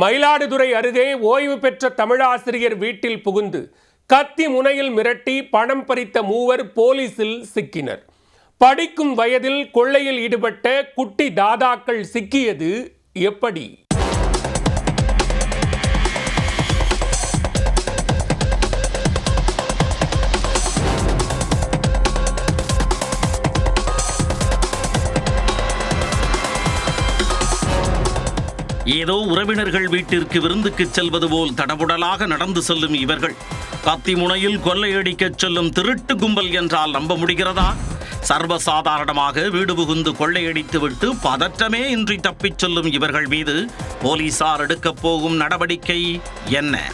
மயிலாடுதுறை அருகே ஓய்வு பெற்ற தமிழாசிரியர் வீட்டில் புகுந்து கத்தி முனையில் மிரட்டி பணம் பறித்த மூவர் போலீசில் சிக்கினர். படிக்கும் வயதில் கொள்ளையில் ஈடுபட்ட குட்டி தாதாக்கள் சிக்கியது எப்படி? ஏதோ உறவினர்கள் வீட்டிற்கு விருந்துக்கு செல்வது போல் தடபுடலாக நடந்து செல்லும் இவர்கள் கத்தி முனையில் கொள்ளையடிக்கச் செல்லும் திருட்டு கும்பல் என்றால் நம்ப முடிகிறதா? சர்வசாதாரணமாக வீடு புகுந்து கொள்ளையடித்துவிட்டு பதற்றமே இன்றி தப்பிச் செல்லும் இவர்கள் மீது போலீசார் எடுக்கப் போகும் நடவடிக்கை என்ன?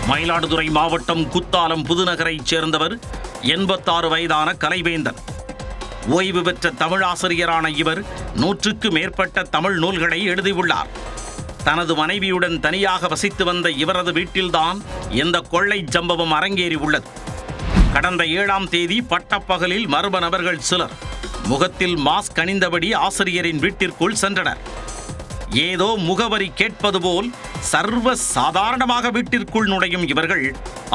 மயிலாடுதுறை மாவட்டம் குத்தாலம் புதுநகரைச் சேர்ந்தவர் 86 வயதான கலைவேந்தன். ஓய்வு பெற்ற தமிழாசிரியரான இவர் 100க்கு மேற்பட்ட தமிழ் நூல்களை எழுதியுள்ளார். தனது மனைவியுடன் தனியாக வசித்து வந்த இவரது வீட்டில்தான் இந்த கொள்ளை சம்பவம் அரங்கேறி உள்ளது. கடந்த 7ஆம் தேதி பட்டப்பகலில் மர்ம நபர்கள் சிலர் முகத்தில் மாஸ்க் அணிந்தபடி ஆசிரியரின் வீட்டிற்குள் சென்றனர். ஏதோ முகவரி கேட்பது போல் சர்வ சாதாரணமாக வீட்டிற்குள் நுழையும் இவர்கள்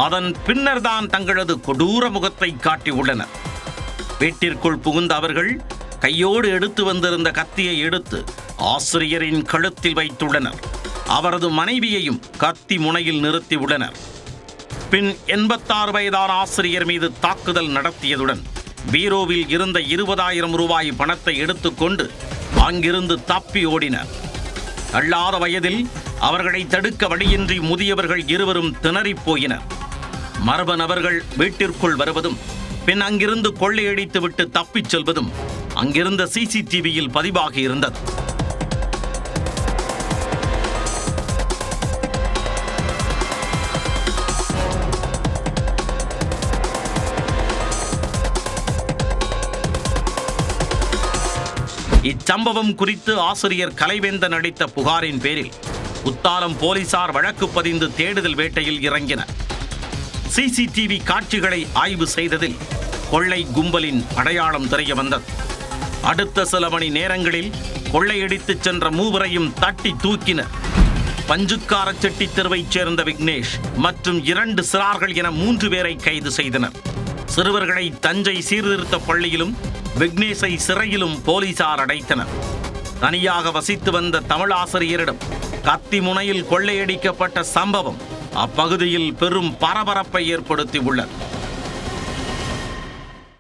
அதன் பின்னர் தான் தங்களது கொடூர முகத்தை காட்டியுள்ளனர். வீட்டிற்குள் புகுந்த அவர்கள் கையோடு எடுத்து வந்திருந்த கத்தியை எடுத்து ஆசிரியரின் கழுத்தில் வைத்துள்ளனர். அவரது மனைவியையும் கத்தி முனையில் நிறுத்தியுள்ளனர். பின் 86 வயதான ஆசிரியர் மீது தாக்குதல் நடத்தியதுடன் பீரோவில் இருந்த 20,000 ரூபாய் பணத்தை எடுத்துக்கொண்டு அங்கிருந்து தப்பி ஓடினர். அல்லாத வயதில் அவர்களை தடுக்க வழியின்றி முதியவர்கள் இருவரும் திணறிப் போயினர். மர்ம நபர்கள் வீட்டிற்குள் வருவதும் பின் அங்கிருந்து கொள்ளையடித்துவிட்டு தப்பிச் செல்வதும் அங்கிருந்த சிசிடிவியில் பதிவாகி இருந்தது. இச்சம்பவம் குறித்து ஆசிரியர் கலைவேந்தன் அளித்த புகாரின் பேரில் குத்தாலம் போலீசார் வழக்கு பதிந்து தேடுதல் வேட்டையில் இறங்கினர். சிசிடிவி காட்சிகளை ஆய்வு செய்ததில் கொள்ளை கும்பலின் அடையாளம் தெரிய வந்தது. அடுத்த சில மணி நேரங்களில் கொள்ளையடித்துச் சென்ற மூவரையும் தட்டி தூக்கினர். பஞ்சுக்கார செட்டி தெருவைச் சேர்ந்த விக்னேஷ் மற்றும் 2 சிறார்கள் என 3 பேரை கைது செய்தனர். சிறுவர்களை தஞ்சை சீர்திருத்த பள்ளியிலும் விக்னேஷை சிறையிலும் போலீசார் அடைத்தனர். தனியாக வசித்து வந்த தமிழாசிரியரிடம் கத்தி முனையில் கொள்ளையடிக்கப்பட்ட சம்பவம் அப்பகுதியில் பெரும் பரபரப்பை ஏற்படுத்தியுள்ளது.